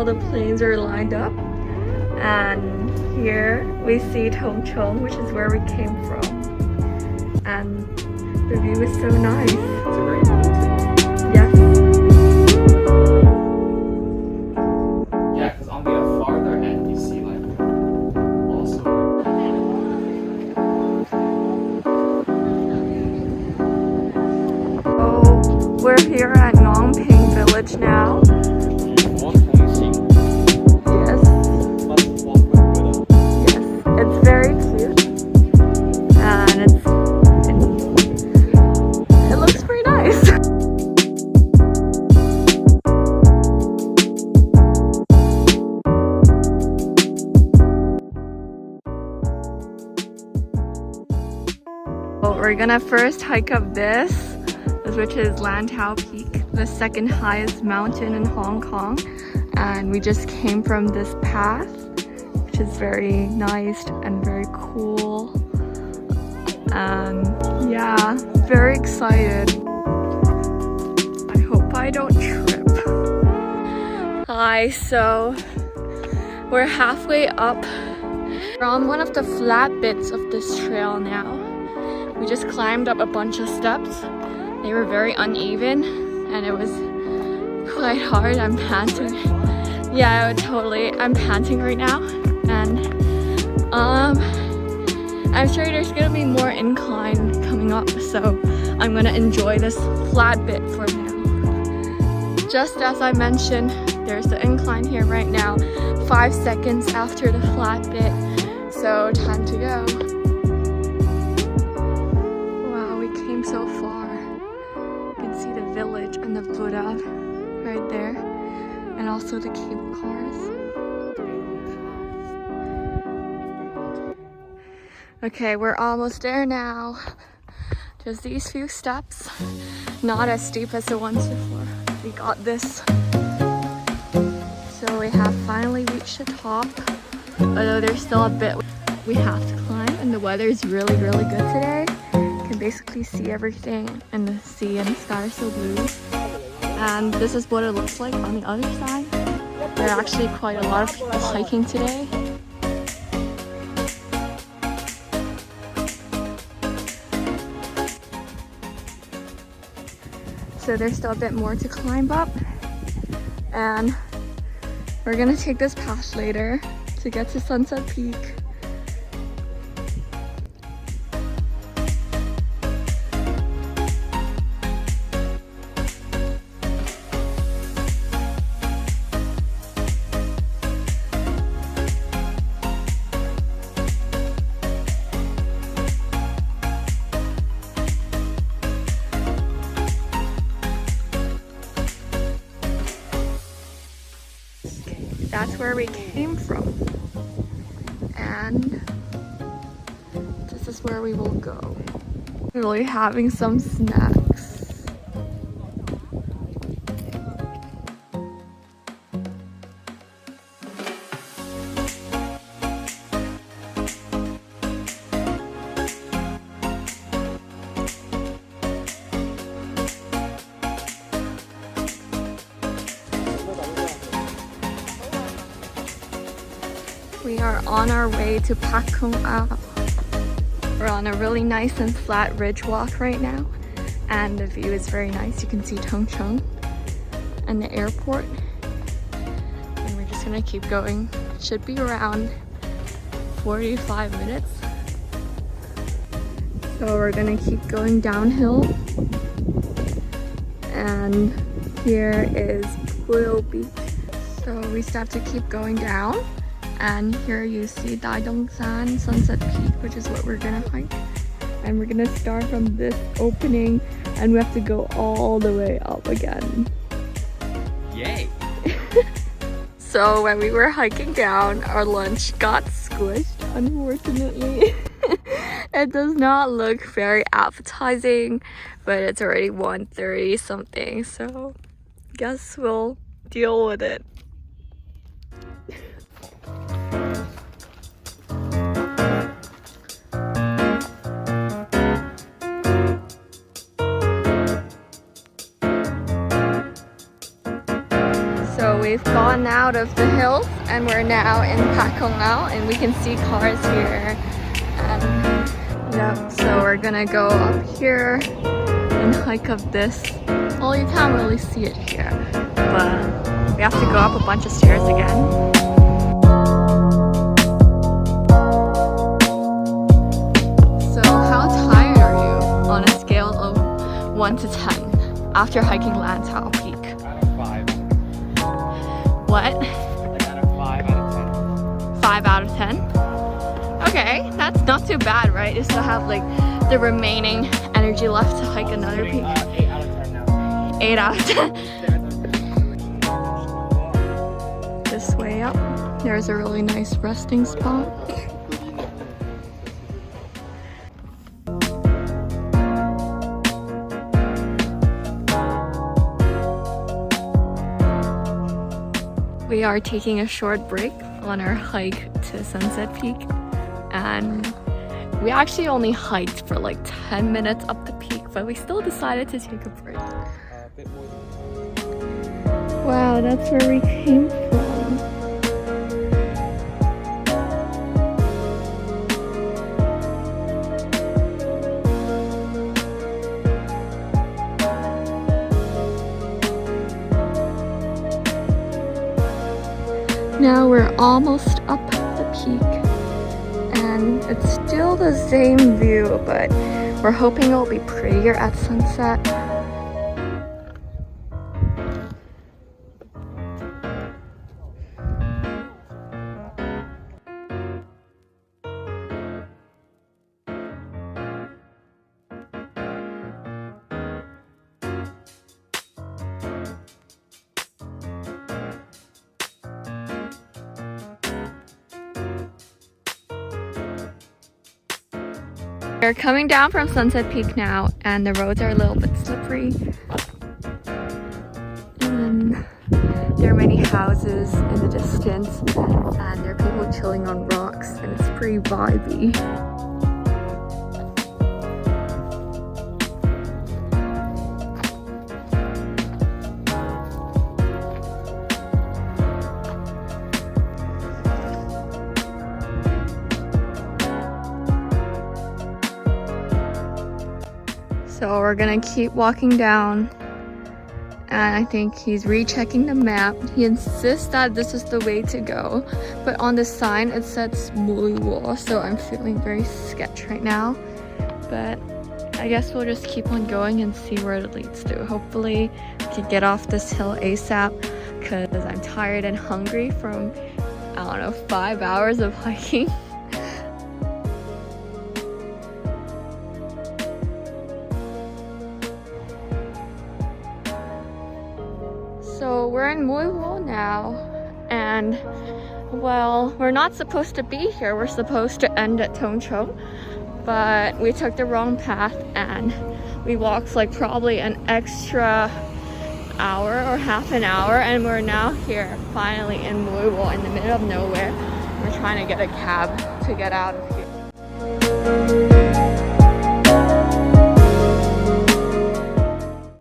the planes are lined up. And here we see Tung Chung, which is where we came from. And the view is so nice. It's a great mountain. Yes. Yeah, because on the farther end you see like also. So we're here at Ngong Ping Village now. It's very cute, and it looks pretty nice. Well, we're gonna first hike up this, which is Lantau Peak, the second highest mountain in Hong Kong, and we just came from this path, which is very nice and very cool. And yeah, very excited. I hope I don't trip. Hi, so we're halfway up. We're on one of the flat bits of this trail now. We just climbed up a bunch of steps. They were very uneven and it was quite hard. I'm panting. Yeah, totally. I'm panting right now. And I'm sure there's gonna be more incline coming up, so I'm gonna enjoy this flat bit for now. Just as I mentioned, there's the incline here right now, 5 seconds after the flat bit, so time to go. Wow, we came so far. You can see the village and the Buddha right there, and also the cable cars. Okay, we're almost there now. Just these few steps. Not as steep as the ones before. We got this. So we have finally reached the top. Although there's still a bit we have to climb, and the weather is really, really good today. You can basically see everything, and the sea and the sky are so blue. And this is what it looks like on the other side. There are actually quite a lot of people hiking today. So there's still a bit more to climb up, and we're gonna take this path later to get to Sunset Peak. That's where we came from, and this is where we will go. We're really having some snacks. We are on our way to Pak Kung Au. We're on a really nice and flat ridge walk right now, and the view is very nice. You can see Tung Chung and the airport, and we're just gonna keep going. It should be around 45 minutes. So we're gonna keep going downhill, and here is Mui Wo Beach. So we still have to keep going down. And here you see San Sunset Peak, which is what we're gonna hike. And we're gonna start from this opening, and we have to go all the way up again. Yay! So when we were hiking down, our lunch got squished, unfortunately. It does not look very appetizing, but it's already 1:30 something, so guess we'll deal with it. So we we've gone out of the hills and we're now in Pak Kung Au, and we can see cars here. And yep, so we're gonna go up here and hike up this. Well, you can't really see it here, but we have to go up a bunch of stairs again. So how tired are you on a scale of 1 to 10 after hiking Lantau Peak? Out of 5. What? Like out of 5 out of 10. 5 out of 10? Okay, that's not too bad, right? You still have like the remaining energy left to hike another peak. 8 out of 10 now. 8 out of 10. This way up, there's a really nice resting spot. We are taking a short break on our hike to Sunset Peak, and we actually only hiked for like 10 minutes up the peak, but we still decided to take a break. Wow, that's where we came from. Now we're almost up the peak, and it's still the same view, but we're hoping it'll be prettier at sunset. We're coming down from Sunset Peak now, and the roads are a little bit slippery. And there are many houses in the distance, and there are people chilling on rocks, and it's pretty vibey. So we're gonna keep walking down, and I think he's rechecking the map. He insists that this is the way to go, but on the sign it says Mui Wo, so I'm feeling very sketch right now. But I guess we'll just keep on going and see where it leads to. Hopefully we can get off this hill ASAP, because I'm tired and hungry from, I don't know, 5 hours of hiking. So we're in Mui Wo now, and well, we're not supposed to be here. We're supposed to end at Tung Chung, but we took the wrong path and we walked like probably an extra hour or half an hour, and we're now here finally in Mui Wo in the middle of nowhere. We're trying to get a cab to get out of here.